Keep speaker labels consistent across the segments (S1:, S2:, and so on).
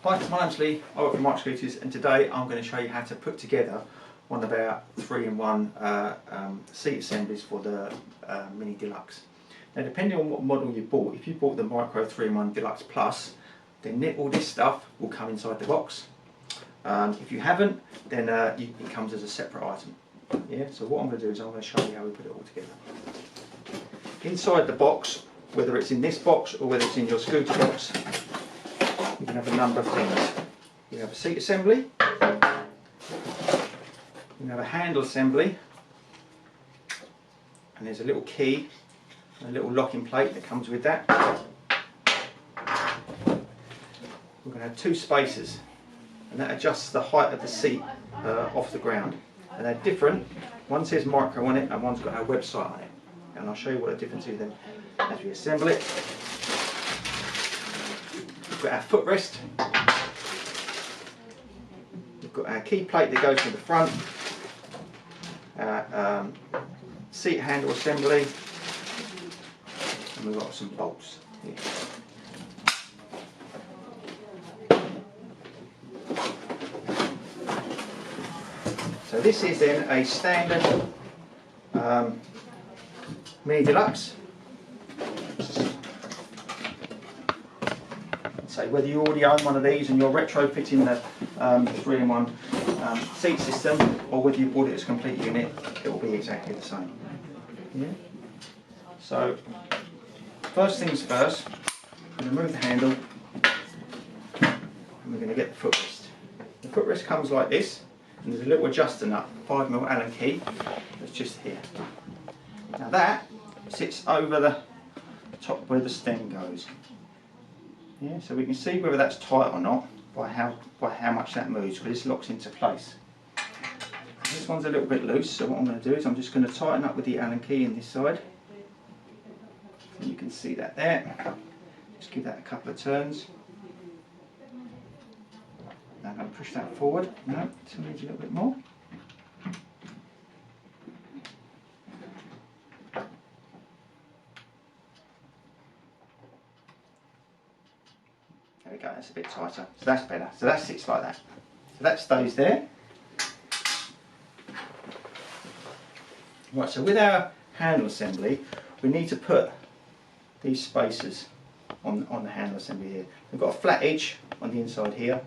S1: Hi, my name's Lee, I work for Mark Scooters, and today I'm going to show you how to put together one of our 3-in-1 seat assemblies for the Mini Deluxe. Now, depending on what model you bought, if you bought the Micro 3-in-1 Deluxe Plus, then all this stuff will come inside the box. If you haven't, then it comes as a separate item. Yeah. So what I'm going to do is I'm going to show you how we put it all together. Inside the box, whether it's in this box or whether it's in your scooter box, you can have a number of things. You have a seat assembly, you can have a handle assembly, and there's a little key and a little locking plate that comes with that. We're going to have 2 spacers, and that adjusts the height of the seat off the ground. And they're different. One says Micro on it and one's got our website on it. And I'll show you what the difference is then as we assemble it. We've got our footrest. We've got our key plate that goes to the front. Our seat handle assembly. And we've got some bolts here. So this is then a standard Mini Deluxe. So whether you already own one of these and you're retrofitting the 3-in-1 seat system, or whether you bought it as a complete unit, it will be exactly the same. Yeah. So first things first, we're going to remove the handle and we're going to get the footrest. The footrest comes like this, and there's a little adjuster nut, 5mm Allen key, that's just here. Now that sits over the top where the stem goes. Yeah, so we can see whether that's tight or not by how much that moves, because this locks into place. This one's a little bit loose, so what I'm going to do is I'm just going to tighten up with the Allen key in this side. And you can see that there. Just give that a couple of turns. Now I'm going to push that forward. No, still needs a little bit more. There we go, that's a bit tighter. So that's better. So that sits like that. So that stays there. Right, so with our handle assembly, we need to put these spacers on the handle assembly here. We've got a flat edge on the inside here.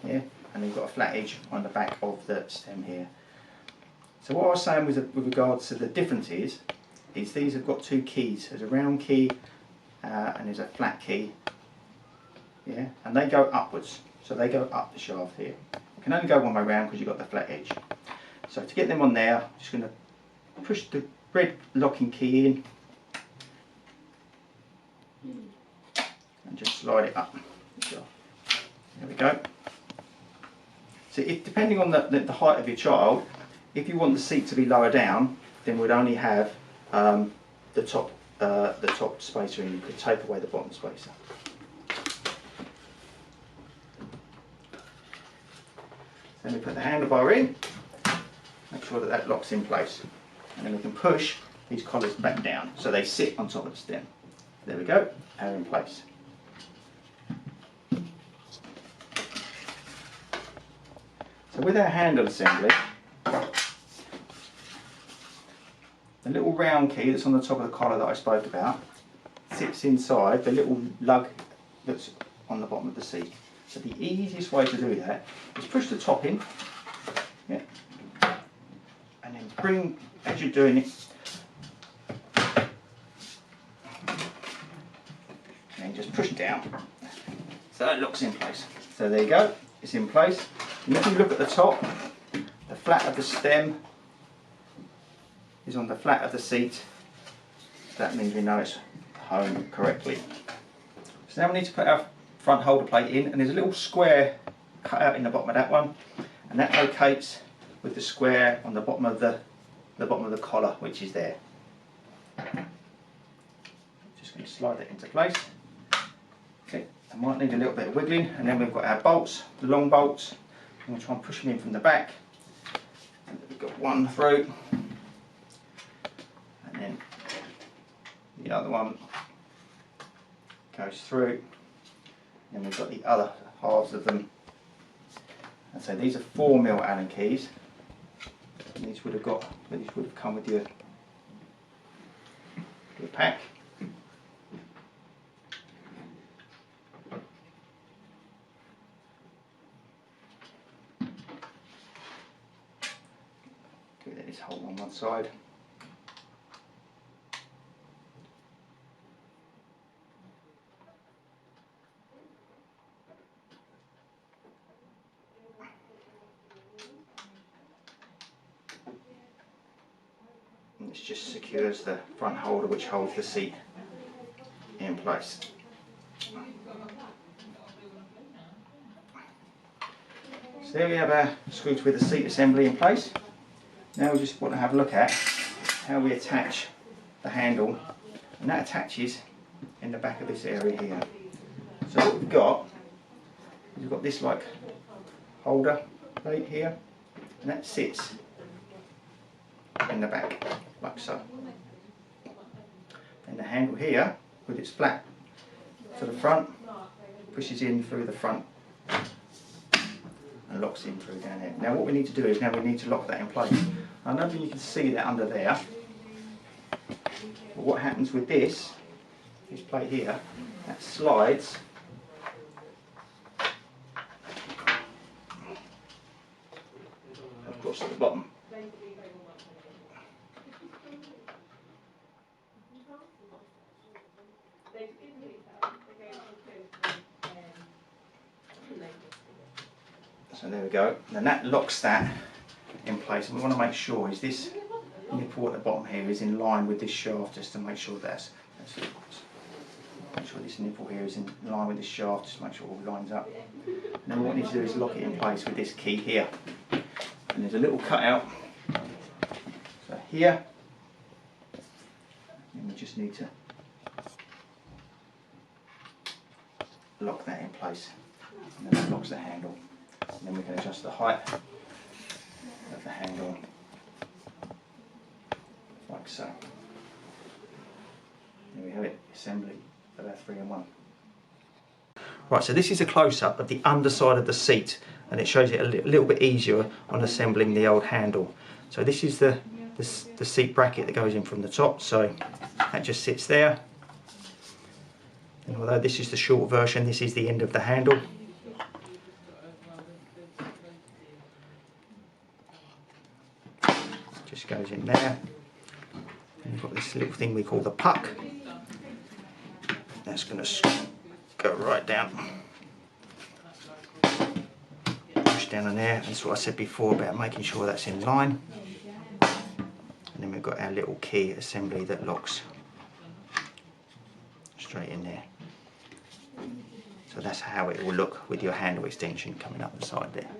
S1: Yeah, and we've got a flat edge on the back of the stem here. So what I was saying with regards to the differences is these have got 2 keys. There's a round key and there's a flat key. Yeah, and they go upwards, so they go up the shaft here. You can only go one way round because you've got the flat edge. So to get them on there, I'm just going to push the red locking key in and just slide it up. There we go. So depending on the height of your child, if you want the seat to be lower down, then we'd only have the top spacer in. You could take away the bottom spacer. Then we put the handlebar in, make sure that that locks in place, and then we can push these collars back down so they sit on top of the stem. There we go, they're in place. So with our handle assembly, the little round key that's on the top of the collar that I spoke about sits inside the little lug that's on the bottom of the seat. So the easiest way to do that is push the top in, yeah, and then bring, as you're doing it, and just push down, so that locks in place. So there you go, it's in place. And if you look at the top, the flat of the stem is on the flat of the seat. That means we know it's home correctly. So now we need to put our front holder plate in, and there's a little square cut out in the bottom of that one, and that locates with the square on the bottom of the collar, which is there. Just going to slide that into place. Okay, I might need a little bit of wiggling, and then we've got our bolts, the long bolts. I'm going to try and push them in from the back. And we've got one through, and then the other one goes through And we've got the other halves of them. And so these are 4mm Allen keys. And these would have come with your pack. Get this hole on one side. And this just secures the front holder which holds the seat in place. So there we have our screws with the seat assembly in place. Now we just want to have a look at how we attach the handle, and that attaches in the back of this area here. So what we've got this like holder plate here, and that sits in the back like so. And the handle here with its flap to the front pushes in through the front and locks in through down here. Now what we need to do is we need to lock that in place. I don't think you can see that under there, but what happens with this plate here, that slides across to the bottom. So there we go, and that locks that in place. And we want to make sure is this nipple at the bottom here is in line with this shaft, just to make sure make sure this nipple here is in line with this shaft, just make sure it all lines up. And then what we need to do is lock it in place with this key here. And there's a little cutout, so here, and we just need to lock that in place, and then that locks the handle. And then we can adjust the height of the handle like so. There we have it, assembly of our 3-in-1. Right, so this is a close-up of the underside of the seat, and it shows it a little bit easier on assembling the old handle. So this is the seat bracket that goes in from the top, so that just sits there. And although this is the short version, this is the end of the handle. Just goes in there. And you've got this little thing we call the puck. That's going to go right down. Push down on there. That's what I said before about making sure that's in line. And then we've got our little key assembly that locks straight in there. So that's how it will look with your handle extension coming up the side there.